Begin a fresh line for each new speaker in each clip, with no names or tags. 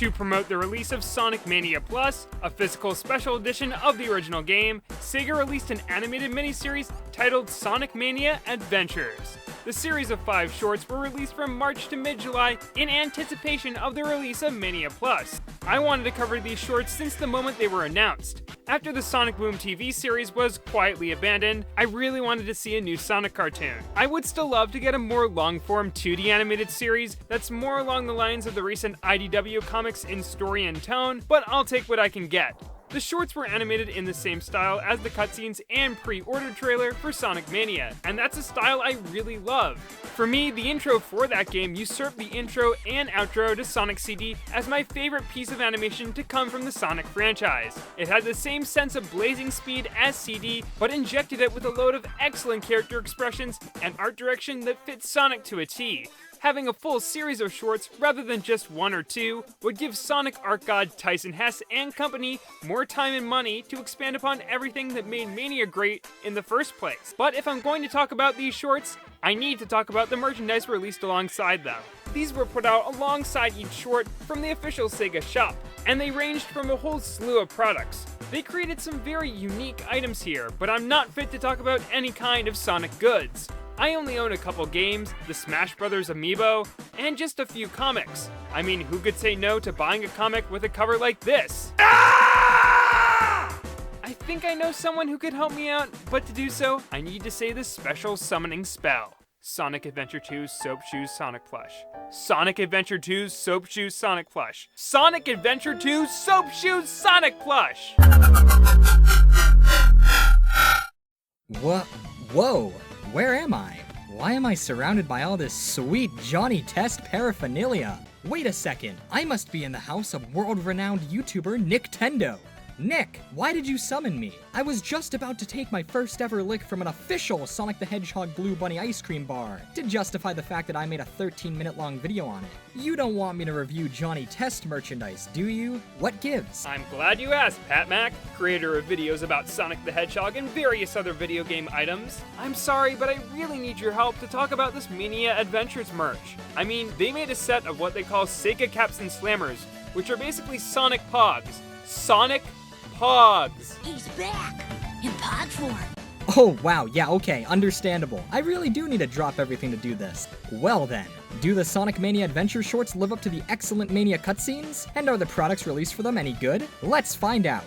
To promote the release of Sonic Mania Plus, a physical special edition of the original game, Sega released an animated miniseries titled Sonic Mania Adventures. The series of 5 shorts were released from March to mid-July in anticipation of the release of Mania Plus. I wanted to cover these shorts since the moment they were announced. After the Sonic Boom TV series was quietly abandoned, I really wanted to see a new Sonic cartoon. I would still love to get a more long-form 2D animated series that's more along the lines of the recent IDW comics in story and tone, but I'll take what I can get. The shorts were animated in the same style as the cutscenes and pre-order trailer for Sonic Mania, and that's a style I really love. For me, the intro for that game usurped the intro and outro to Sonic CD as my favorite piece of animation to come from the Sonic franchise. It had the same sense of blazing speed as CD, but injected it with a load of excellent character expressions and art direction that fits Sonic to a T. Having a full series of shorts rather than just 1 or 2 would give Sonic art god Tyson Hesse and company more time and money to expand upon everything that made Mania great in the first place. But if I'm going to talk about these shorts, I need to talk about the merchandise released alongside them. These were put out alongside each short from the official Sega shop, and they ranged from a whole slew of products. They created some very unique items here, but I'm not fit to talk about any kind of Sonic goods. I only own a couple games, the Smash Bros. Amiibo, and just a few comics. I mean, who could say no to buying a comic with a cover like this? I think I know someone who could help me out, but to do so, I need to say this special summoning spell. Sonic Adventure 2 Soap Shoes Sonic Plush. Sonic Adventure 2 Soap Shoes Sonic Plush. Sonic Adventure 2 Soap Shoes Sonic Plush!
Whoa! Where am I? Why am I surrounded by all this sweet Johnny Test paraphernalia? Wait a second, I must be in the house of world-renowned YouTuber NICKtendo. Nick, why did you summon me? I was just about to take my first ever lick from an official Sonic the Hedgehog Blue Bunny ice cream bar to justify the fact that I made a 13-minute long video on it. You don't want me to review Johnny Test merchandise, do you? What gives?
I'm glad you asked, PatMac, creator of videos about Sonic the Hedgehog and various other video game items. I'm sorry, but I really need your help to talk about this Mania Adventures merch. I mean, they made a set of what they call Sega Caps and Slammers, which are basically Sonic Pogs. Sonic Pogs!
He's back! In pod form!
Oh wow, yeah, okay, understandable. I really do need to drop everything to do this. Well then, do the Sonic Mania Adventure shorts live up to the excellent Mania cutscenes? And are the products released for them any good? Let's find out!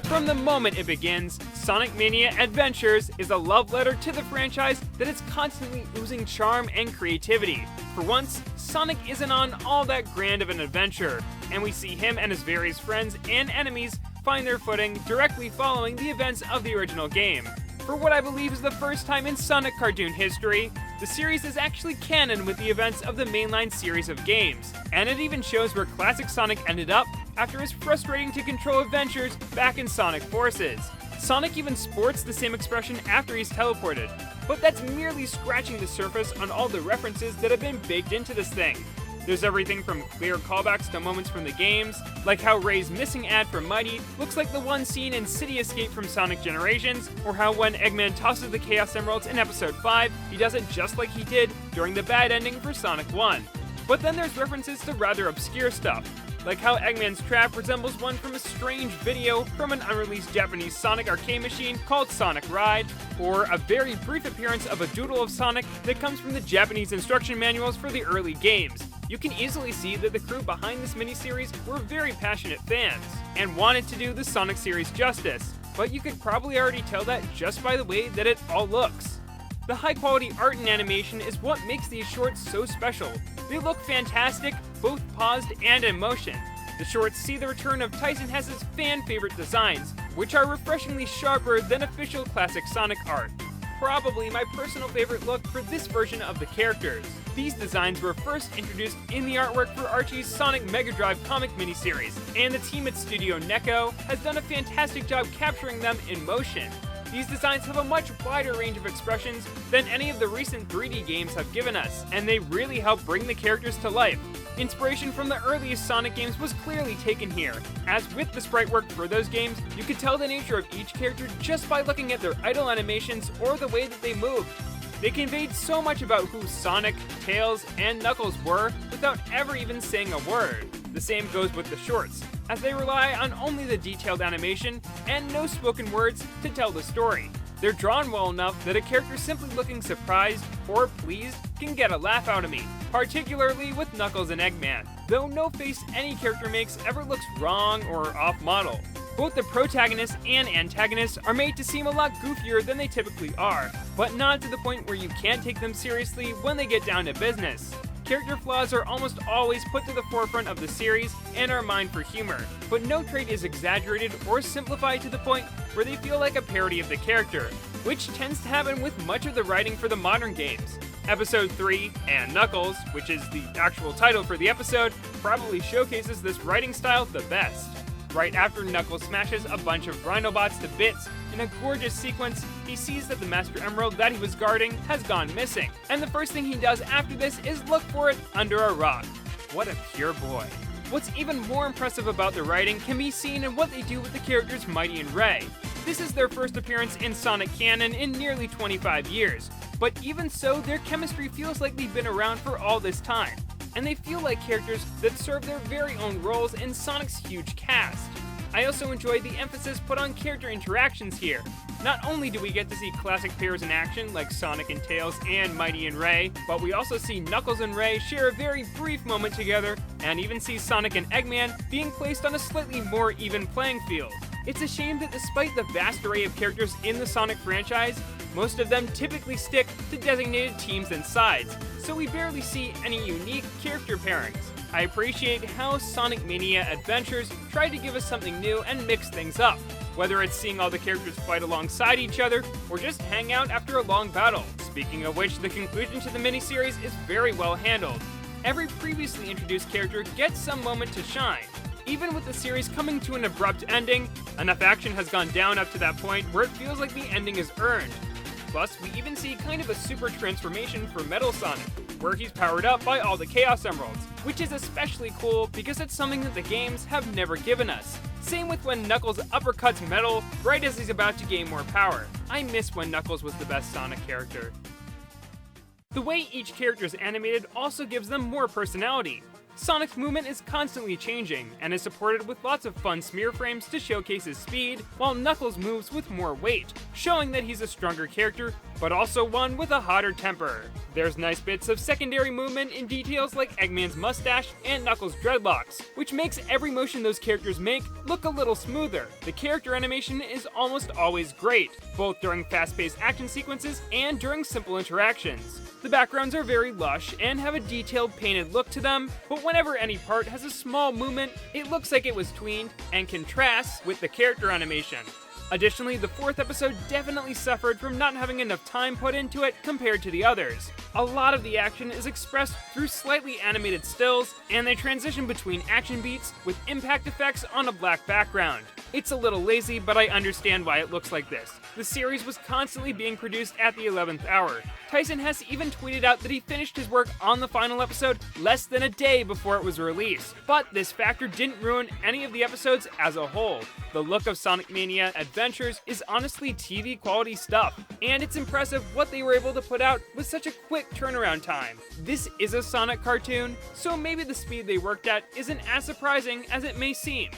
From the moment it begins, Sonic Mania Adventures is a love letter to the franchise that is constantly oozing charm and creativity. For once, Sonic isn't on all that grand of an adventure, and we see him and his various friends and enemies find their footing directly following the events of the original game. For what I believe is the first time in Sonic cartoon history, the series is actually canon with the events of the mainline series of games, and it even shows where classic Sonic ended up after his frustrating to control adventures back in Sonic Forces. Sonic even sports the same expression after he's teleported, but that's merely scratching the surface on all the references that have been baked into this thing. There's everything from clear callbacks to moments from the games, like how Ray's missing ad for Mighty looks like the one seen in City Escape from Sonic Generations, or how when Eggman tosses the Chaos Emeralds in Episode 5, he does it just like he did during the bad ending for Sonic 1. But then there's references to rather obscure stuff, like how Eggman's trap resembles one from a strange video from an unreleased Japanese Sonic arcade machine called Sonic Ride, or a very brief appearance of a doodle of Sonic that comes from the Japanese instruction manuals for the early games. You can easily see that the crew behind this miniseries were very passionate fans, and wanted to do the Sonic series justice, but you could probably already tell that just by the way that it all looks. The high quality art and animation is what makes these shorts so special. They look fantastic, both paused and in motion. The shorts see the return of Tyson Hesse's fan favorite designs, which are refreshingly sharper than official classic Sonic art. Probably my personal favorite look for this version of the characters. These designs were first introduced in the artwork for Archie's Sonic Mega Drive comic miniseries, and the team at Studio Necco has done a fantastic job capturing them in motion. These designs have a much wider range of expressions than any of the recent 3D games have given us, and they really help bring the characters to life. Inspiration from the earliest Sonic games was clearly taken here, as with the sprite work for those games, you could tell the nature of each character just by looking at their idle animations or the way that they moved. They conveyed so much about who Sonic, Tails, and Knuckles were without ever even saying a word. The same goes with the shorts, as they rely on only the detailed animation and no spoken words to tell the story. They're drawn well enough that a character simply looking surprised or pleased can get a laugh out of me, particularly with Knuckles and Eggman, though no face any character makes ever looks wrong or off-model. Both the protagonists and antagonists are made to seem a lot goofier than they typically are, but not to the point where you can't take them seriously when they get down to business. Character flaws are almost always put to the forefront of the series and are mined for humor, but no trait is exaggerated or simplified to the point where they feel like a parody of the character, which tends to happen with much of the writing for the modern games. Episode 3, and Knuckles, which is the actual title for the episode, probably showcases this writing style the best. Right after Knuckles smashes a bunch of Rhinobots to bits, in a gorgeous sequence, he sees that the Master Emerald that he was guarding has gone missing, and the first thing he does after this is look for it under a rock. What a pure boy. What's even more impressive about the writing can be seen in what they do with the characters Mighty and Ray. This is their first appearance in Sonic canon in nearly 25 years, but even so, their chemistry feels like they've been around for all this time, and they feel like characters that serve their very own roles in Sonic's huge cast. I also enjoyed the emphasis put on character interactions here. Not only do we get to see classic pairs in action like Sonic and Tails and Mighty and Ray, but we also see Knuckles and Ray share a very brief moment together, and even see Sonic and Eggman being placed on a slightly more even playing field. It's a shame that despite the vast array of characters in the Sonic franchise, most of them typically stick to designated teams and sides, so we barely see any unique character pairings. I appreciate how Sonic Mania Adventures tried to give us something new and mix things up, whether it's seeing all the characters fight alongside each other or just hang out after a long battle. Speaking of which, the conclusion to the miniseries is very well handled. Every previously introduced character gets some moment to shine. Even with the series coming to an abrupt ending, enough action has gone down up to that point where it feels like the ending is earned. Plus, we even see kind of a super transformation for Metal Sonic, where he's powered up by all the Chaos Emeralds, which is especially cool because it's something that the games have never given us. Same with when Knuckles uppercuts Metal right as he's about to gain more power. I miss when Knuckles was the best Sonic character. The way each character is animated also gives them more personality. Sonic's movement is constantly changing, and is supported with lots of fun smear frames to showcase his speed, while Knuckles moves with more weight, showing that he's a stronger character, but also one with a hotter temper. There's nice bits of secondary movement in details like Eggman's mustache and Knuckles' dreadlocks, which makes every motion those characters make look a little smoother. The character animation is almost always great, both during fast-paced action sequences and during simple interactions. The backgrounds are very lush and have a detailed painted look to them, but whenever any part has a small movement, it looks like it was tweened and contrasts with the character animation. Additionally, the fourth episode definitely suffered from not having enough time put into it compared to the others. A lot of the action is expressed through slightly animated stills, and they transition between action beats with impact effects on a black background. It's a little lazy, but I understand why it looks like this. The series was constantly being produced at the 11th hour. Tyson Hesse even tweeted out that he finished his work on the final episode less than a day before it was released. But this factor didn't ruin any of the episodes as a whole. The look of Sonic Mania Adventures is honestly TV quality stuff, and it's impressive what they were able to put out with such a quick turnaround time. This is a Sonic cartoon, so maybe the speed they worked at isn't as surprising as it may seem.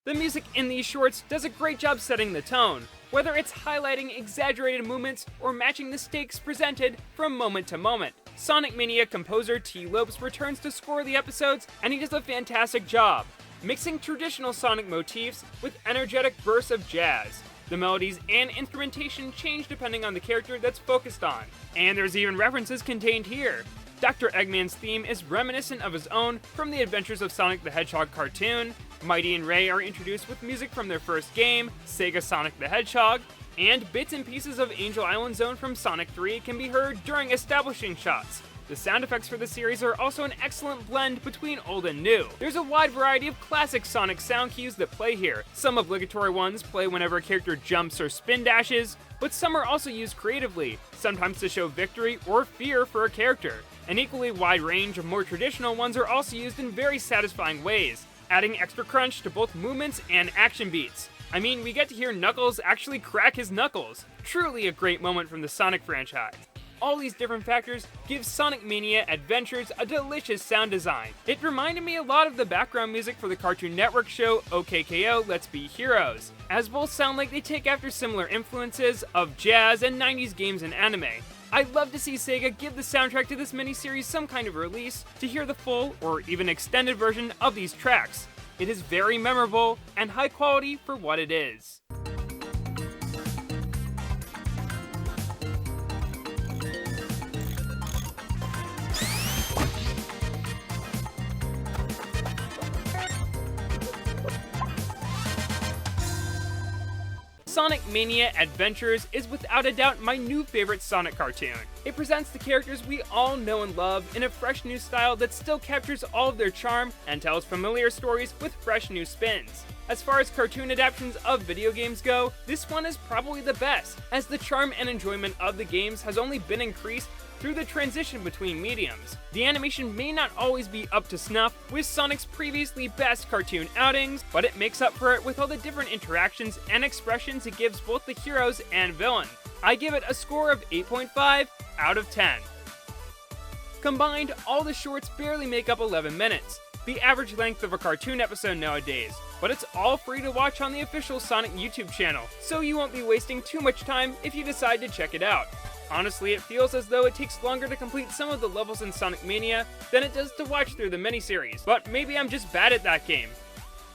The music in these shorts does a great job setting the tone, whether it's highlighting exaggerated movements or matching the stakes presented from moment to moment. Sonic Mania composer T. Lopes returns to score the episodes, and he does a fantastic job, mixing traditional Sonic motifs with energetic bursts of jazz. The melodies and instrumentation change depending on the character that's focused on, and there's even references contained here. Dr. Eggman's theme is reminiscent of his own from the Adventures of Sonic the Hedgehog cartoon. Mighty and Ray are introduced with music from their first game, Sega Sonic the Hedgehog, and bits and pieces of Angel Island Zone from Sonic 3 can be heard during establishing shots. The sound effects for the series are also an excellent blend between old and new. There's a wide variety of classic Sonic sound cues that play here. Some obligatory ones play whenever a character jumps or spin dashes, but some are also used creatively, sometimes to show victory or fear for a character. An equally wide range of more traditional ones are also used in very satisfying ways, adding extra crunch to both movements and action beats. I mean, we get to hear Knuckles actually crack his knuckles. Truly a great moment from the Sonic franchise. All these different factors give Sonic Mania Adventures a delicious sound design. It reminded me a lot of the background music for the Cartoon Network show OKKO Let's Be Heroes, as both sound like they take after similar influences of jazz and 90s games and anime. I'd love to see Sega give the soundtrack to this miniseries some kind of release to hear the full or even extended version of these tracks. It is very memorable and high quality for what it is. Sonic Mania Adventures is without a doubt my new favorite Sonic cartoon. It presents the characters we all know and love in a fresh new style that still captures all of their charm and tells familiar stories with fresh new spins. As far as cartoon adaptations of video games go, this one is probably the best, as the charm and enjoyment of the games has only been increased through the transition between mediums. The animation may not always be up to snuff with Sonic's previously best cartoon outings, but it makes up for it with all the different interactions and expressions it gives both the heroes and villain. I give it a score of 8.5 out of 10. Combined, all the shorts barely make up 11 minutes, the average length of a cartoon episode nowadays, but it's all free to watch on the official Sonic YouTube channel, so you won't be wasting too much time if you decide to check it out. Honestly, it feels as though it takes longer to complete some of the levels in Sonic Mania than it does to watch through the miniseries, but maybe I'm just bad at that game.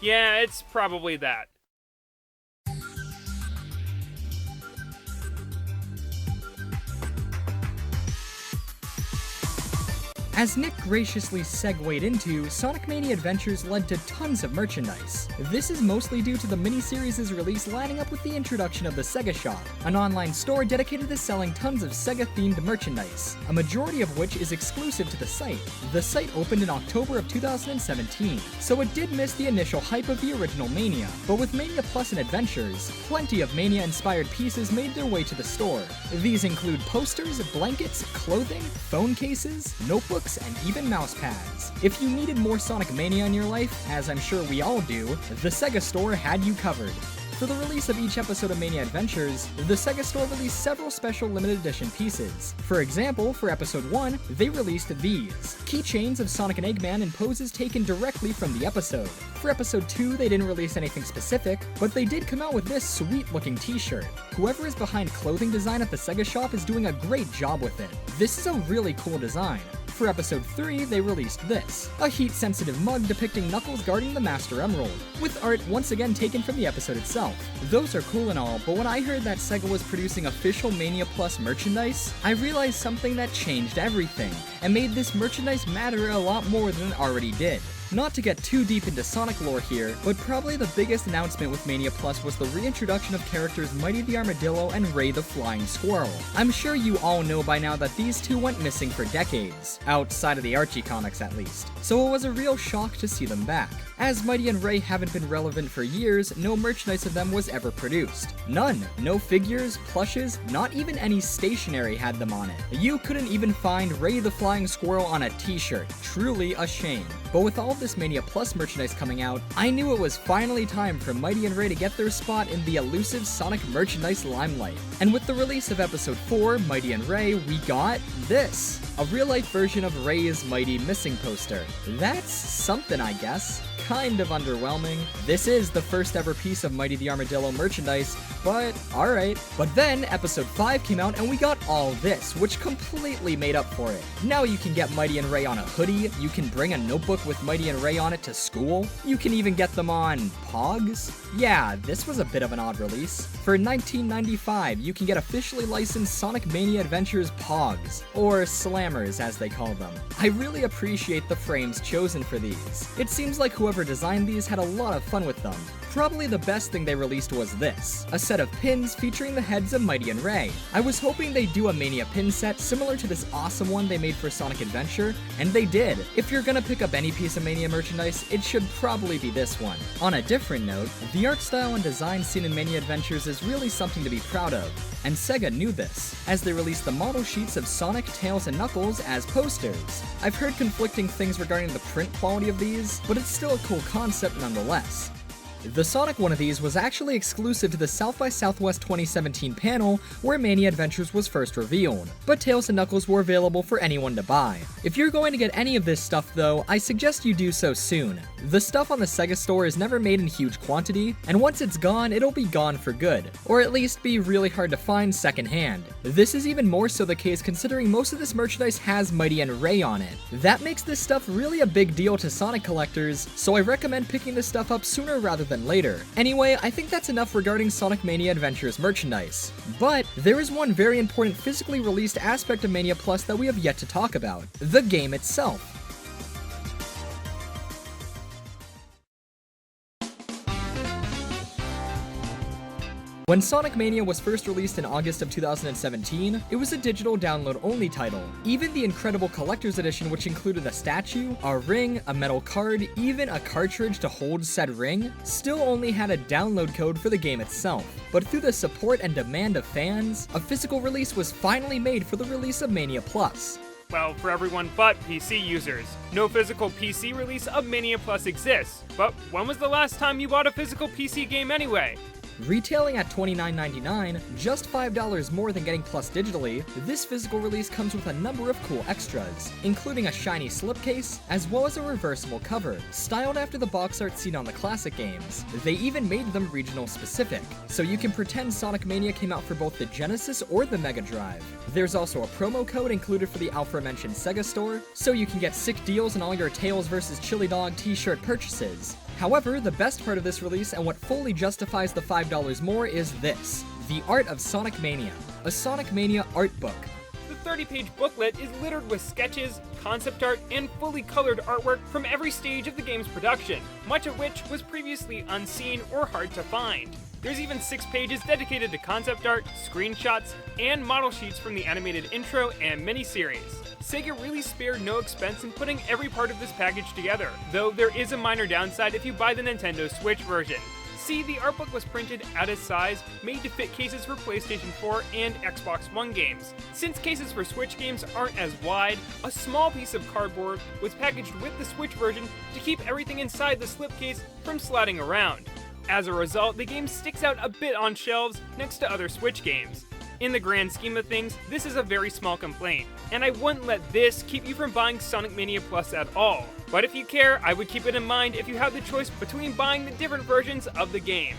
Yeah, it's probably that.
As Nick graciously segued into, Sonic Mania Adventures led to tons of merchandise. This is mostly due to the miniseries' release lining up with the introduction of the Sega Shop, an online store dedicated to selling tons of Sega-themed merchandise, a majority of which is exclusive to the site. The site opened in October of 2017, so it did miss the initial hype of the original Mania, but with Mania Plus and Adventures, plenty of Mania-inspired pieces made their way to the store. These include posters, blankets, clothing, phone cases, notebooks, and even mouse pads. If you needed more Sonic Mania in your life, as I'm sure we all do, the Sega Store had you covered. For the release of each episode of Mania Adventures, the Sega Store released several special limited edition pieces. For example, for episode 1, they released these keychains of Sonic and Eggman and poses taken directly from the episode. For episode 2, they didn't release anything specific, but they did come out with this sweet looking t-shirt. Whoever is behind clothing design at the Sega Shop is doing a great job with it. This is a really cool design. For episode 3, they released this, a heat-sensitive mug depicting Knuckles guarding the Master Emerald, with art once again taken from the episode itself. Those are cool and all, but when I heard that Sega was producing official Mania Plus merchandise, I realized something that changed everything, and made this merchandise matter a lot more than it already did. Not to get too deep into Sonic lore here, but probably the biggest announcement with Mania Plus was the reintroduction of characters Mighty the Armadillo and Ray the Flying Squirrel. I'm sure you all know by now that these two went missing for decades, outside of the Archie comics at least, so it was a real shock to see them back. As Mighty and Ray haven't been relevant for years, no merchandise of them was ever produced. None. No figures, plushes, not even any stationery had them on it. You couldn't even find Ray the Flying Squirrel on a t-shirt. Truly a shame. But with all this Mania Plus merchandise coming out, I knew it was finally time for Mighty and Ray to get their spot in the elusive Sonic merchandise limelight. And with the release of episode 4, Mighty and Ray, we got this. A real-life version of Ray's Mighty missing poster. That's something, I guess. Kind of underwhelming. This is the first ever piece of Mighty the Armadillo merchandise, but alright. But then episode 5 came out and we got all this, which completely made up for it. Now you can get Mighty and Ray on a hoodie, you can bring a notebook with Mighty and Ray on it to school, you can even get them on Pogs. Yeah, this was a bit of an odd release. For $19.95, you can get officially licensed Sonic Mania Adventures Pogs, or Slammers as they call them. I really appreciate the frames chosen for these. It seems like whoever designed these had a lot of fun with them. Probably the best thing they released was this, a set of pins featuring the heads of Mighty and Ray. I was hoping they'd do a Mania pin set similar to this awesome one they made for Sonic Adventure, and they did. If you're gonna pick up any piece of Mania merchandise, it should probably be this one. On a different note, the art style and design seen in Mania Adventures is really something to be proud of, and Sega knew this, as they released the model sheets of Sonic, Tails, and Knuckles as posters. I've heard conflicting things regarding the print quality of these, but it's still a cool concept nonetheless. The Sonic one of these was actually exclusive to the South by Southwest 2017 panel where Mania Adventures was first revealed, but Tails and Knuckles were available for anyone to buy. If you're going to get any of this stuff though, I suggest you do so soon. The stuff on the Sega store is never made in huge quantity, and once it's gone, it'll be gone for good, or at least be really hard to find secondhand. This is even more so the case considering most of this merchandise has Mighty and Ray on it. That makes this stuff really a big deal to Sonic collectors, so I recommend picking this stuff up sooner rather than later. Anyway, I think that's enough regarding Sonic Mania Adventures merchandise. But there is one very important physically released aspect of Mania Plus that we have yet to talk about: the game itself. When Sonic Mania was first released in August of 2017, it was a digital download-only title. Even the incredible collector's edition, which included a statue, a ring, a metal card, even a cartridge to hold said ring, still only had a download code for the game itself. But through the support and demand of fans, a physical release was finally made for the release of Mania Plus.
Well, for everyone but PC users. No physical PC release of Mania Plus exists, but when was the last time you bought a physical PC game anyway?
Retailing at $29.99, just $5 more than getting Plus digitally, this physical release comes with a number of cool extras, including a shiny slipcase, as well as a reversible cover, styled after the box art seen on the classic games. They even made them regional specific, so you can pretend Sonic Mania came out for both the Genesis or the Mega Drive. There's also a promo code included for the aforementioned Sega store, so you can get sick deals on all your Tails vs. Chili Dog t-shirt purchases. However, the best part of this release and what fully justifies the $5 more is this: the art of Sonic Mania, a Sonic Mania art book.
The 30-page booklet is littered with sketches, concept art, and fully colored artwork from every stage of the game's production, much of which was previously unseen or hard to find. There's even 6 pages dedicated to concept art, screenshots, and model sheets from the animated intro and miniseries. Sega really spared no expense in putting every part of this package together, though there is a minor downside if you buy the Nintendo Switch version. See, the art book was printed at its size, made to fit cases for PlayStation 4 and Xbox One games. Since cases for Switch games aren't as wide, a small piece of cardboard was packaged with the Switch version to keep everything inside the slipcase from sliding around. As a result, the game sticks out a bit on shelves next to other Switch games. In the grand scheme of things, this is a very small complaint, and I wouldn't let this keep you from buying Sonic Mania Plus at all. But if you care, I would keep it in mind if you have the choice between buying the different versions of the game.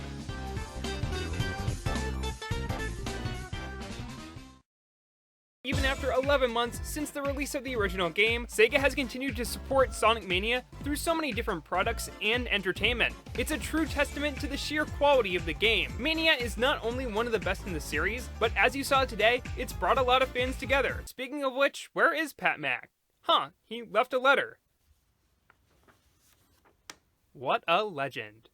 Even after 11 months since the release of the original game, Sega has continued to support Sonic Mania through so many different products and entertainment. It's a true testament to the sheer quality of the game. Mania is not only one of the best in the series, but as you saw today, it's brought a lot of fans together. Speaking of which, where is PatMac? Huh, he left a letter. What a legend.